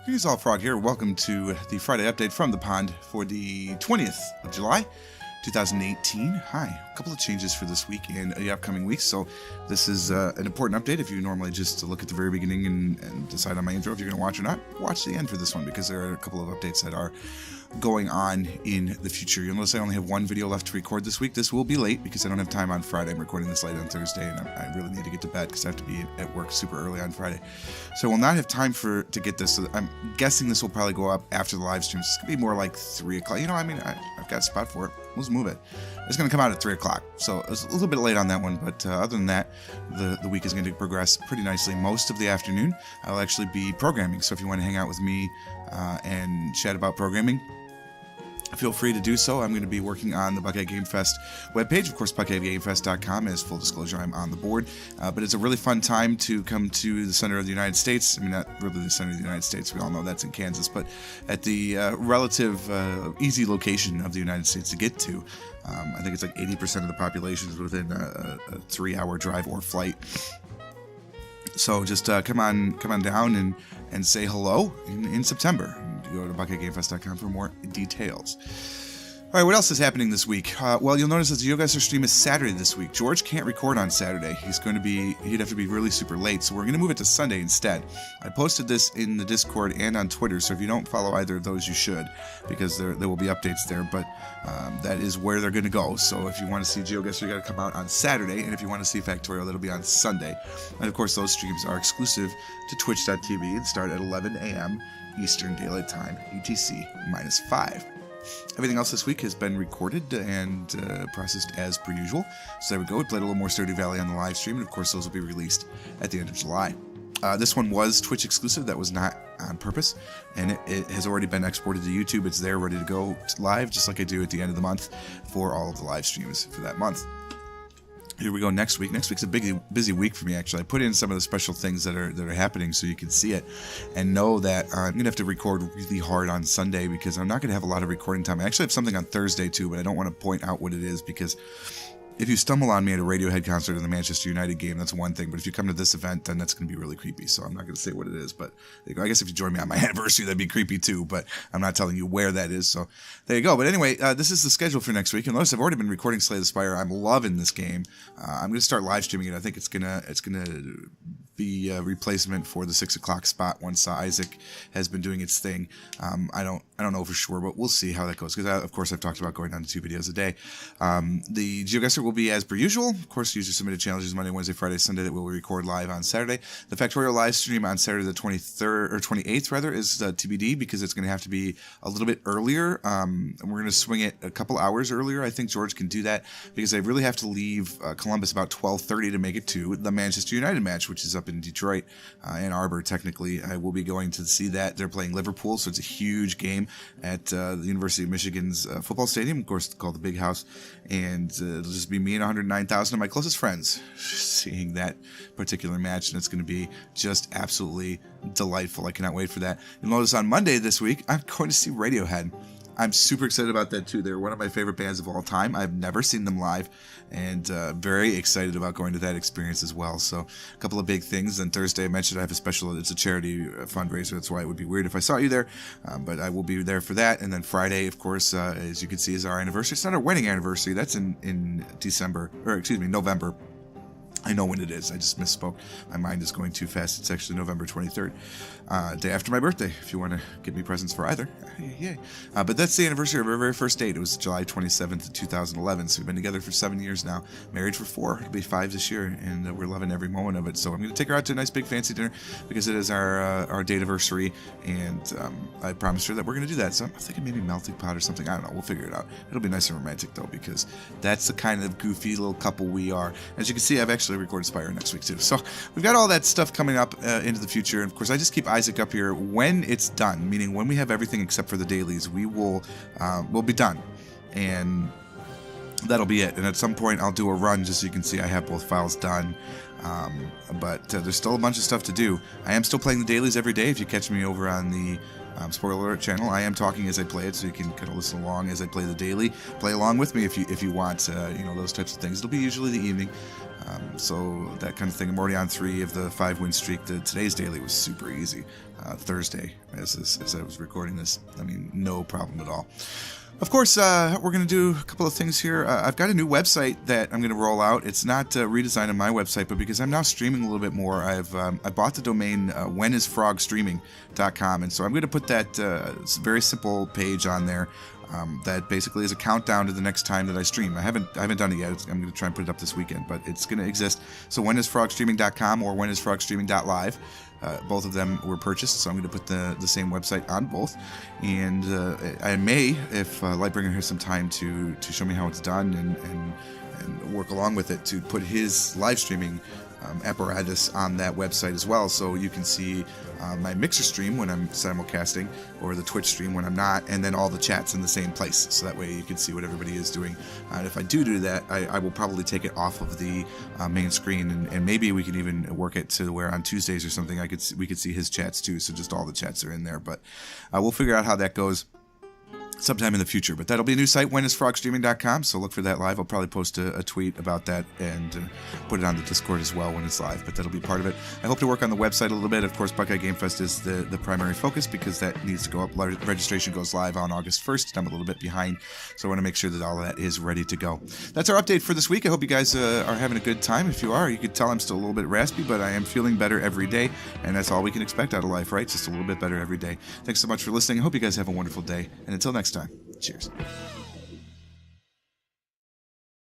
Here's All Frog here. Welcome to the Friday update from the pond for the 20th of July, 2018. Hi. A couple of changes for this week and the upcoming weeks. So this is an important update. If you normally just look at the very beginning and decide on my intro if you're going to watch or not, watch the end for this one because there are a couple of updates that are going on in the future. You'll notice I only have one video left to record this week. This will be late because I don't have time on Friday. I'm recording this late on Thursday, and I really need to get to bed because I have to be at work super early on Friday. So I will not have time to get this. So I'm guessing this will probably go up after the live stream. It's going to be more like 3 o'clock. You know, I mean, I've got a spot for it. Let's move it. It's going to come out at 3 o'clock. So it's a little bit late on that one, but other than that, the week is going to progress pretty nicely. Most of the afternoon, I'll actually be programming. So if you want to hang out with me and chat about programming, feel free to do so. I'm going to be working on the Buckeye Game Fest webpage. Of course, BuckeyeGameFest.com. As full disclosure, I'm on the board. But it's a really fun time to come to the center of the United States. I mean, not really the center of the United States. We all know that's in Kansas. But at the relative easy location of the United States to get to. I think it's like 80% of the population is within a 3-hour drive or flight. So just come on down and say hello in September. Go to BuckeyeGameFest.com for more details. All right, what else is happening this week? Well, you'll notice that the GeoGuessr stream is Saturday this week. George can't record on Saturday. He'd have to be really super late, so we're going to move it to Sunday instead. I posted this in the Discord and on Twitter, so if you don't follow either of those, you should, because there will be updates there, but that is where they're going to go. So if you want to see GeoGuessr, you got to come out on Saturday, and if you want to see Factorial, that'll be on Sunday. And of course, those streams are exclusive to Twitch.tv and start at 11 a.m. Eastern Daylight Time, UTC-5. Everything else this week has been recorded and processed as per usual. So there we go. We played a little more Stardew Valley on the live stream, and of course those will be released at the end of July. This one was Twitch exclusive. That was not on purpose, and it has already been exported to YouTube. It's there ready to go live, just like I do at the end of the month for all of the live streams for that month. Here we go next week. Next week's a busy week for me, actually. I put in some of the special things that are happening so you can see it and know that I'm going to have to record really hard on Sunday because I'm not going to have a lot of recording time. I actually have something on Thursday, too, but I don't want to point out what it is because if you stumble on me at a Radiohead concert in the Manchester United game, that's one thing. But if you come to this event, then that's going to be really creepy. So I'm not going to say what it is. But there you go. I guess if you join me on my anniversary, that'd be creepy too. But I'm not telling you where that is. So there you go. But anyway, this is the schedule for next week. And notice I've already been recording Slay the Spire. I'm loving this game. I'm going to start live streaming it. I think it's gonna be a replacement for the 6 o'clock spot once Isaac has been doing its thing. I don't know for sure, but we'll see how that goes. Because of course I've talked about going down to 2 videos a day. The GeoGuessr will be as per usual. Of course, user submitted challenges Monday, Wednesday, Friday, Sunday that we'll record live on Saturday. The Factorial live stream on Saturday the 23rd or 28th rather is TBD because it's going to have to be a little bit earlier. And we're going to swing it a couple hours earlier. I think George can do that because I really have to leave Columbus about 12:30 to make it to the Manchester United match, which is up in Detroit, Ann Arbor. Technically, I will be going to see that. They're playing Liverpool, so it's a huge game at the University of Michigan's football stadium, of course, called the Big House, and it'll just be me and 109,000 of my closest friends seeing that particular match, and it's going to be just absolutely delightful. I cannot wait for that. You'll notice on Monday this week, I'm going to see Radiohead. I'm super excited about that too. They're one of my favorite bands of all time. I've never seen them live, and very excited about going to that experience as well. So a couple of big things. And Thursday I mentioned I have a special, it's a charity fundraiser. That's why it would be weird if I saw you there, but I will be there for that. And then Friday, of course, as you can see, is our anniversary. It's not our wedding anniversary. That's in November. I know when it is. I just misspoke. My mind is going too fast. It's actually November 23rd, day after my birthday, if you want to give me presents for either. Yay. But that's the anniversary of our very first date. It was July 27th, 2011. So we've been together for 7 years now, married for 4. It'll be 5 this year, and we're loving every moment of it. So I'm going to take her out to a nice big fancy dinner because it is our date anniversary, and I promised her that we're going to do that. So I'm thinking maybe melting pot or something. I don't know. We'll figure it out. It'll be nice and romantic, though, because that's the kind of goofy little couple we are. As you can see, I've actually recorded Spire next week too. So we've got all that stuff coming up into the future. And of course, I just keep Isaac up here when it's done, meaning when we have everything except for the dailies, we'll be done. And that'll be it. And at some point, I'll do a run just so you can see I have both files done. But there's still a bunch of stuff to do. I am still playing the dailies every day. If you catch me over on the Spoiler alert channel. I am talking as I play it, so you can kind of listen along as I play the daily. Play along with me if you want, those types of things. It'll be usually the evening, so that kind of thing. I'm already on 3 of the 5-win streak. Today's daily was super easy. Thursday, as I was recording this, I mean, no problem at all. Of course, we're going to do a couple of things here. I've got a new website that I'm going to roll out. It's not a redesign of my website, but because I'm now streaming a little bit more, I bought the domain whenisfrogstreaming.com, and so I'm going to put that very simple page on there that basically is a countdown to the next time that I stream. I haven't done it yet. I'm going to try and put it up this weekend, but it's going to exist. So whenisfrogstreaming.com or whenisfrogstreaming.live. Both of them were purchased, so I'm going to put the same website on both. And I may, if Lightbringer has some time to show me how it's done and work along with it, to put his live streaming apparatus on that website as well, so you can see my Mixer stream when I'm simulcasting, or the Twitch stream when I'm not, and then all the chats in the same place, so that way you can see what everybody is doing. And if I do that, I will probably take it off of the main screen, and maybe we can even work it to where on Tuesdays or something we could see his chats too, so just all the chats are in there. But we'll figure out how that goes sometime in the future. But that'll be a new site, whenisfrogstreaming.com, so look for that live. I'll probably post a tweet about that and put it on the Discord as well when it's live, but that'll be part of it. I hope to work on the website a little bit. Of course, Buckeye Game Fest is the primary focus, because that needs to go up. Registration goes live on August 1st. I'm a little bit behind, so I want to make sure that all of that is ready to go. That's our update for this week. I hope you guys are having a good time. If you are, you can tell I'm still a little bit raspy, but I am feeling better every day, and that's all we can expect out of life, right? Just a little bit better every day. Thanks so much for listening. I hope you guys have a wonderful day, and until next time, cheers.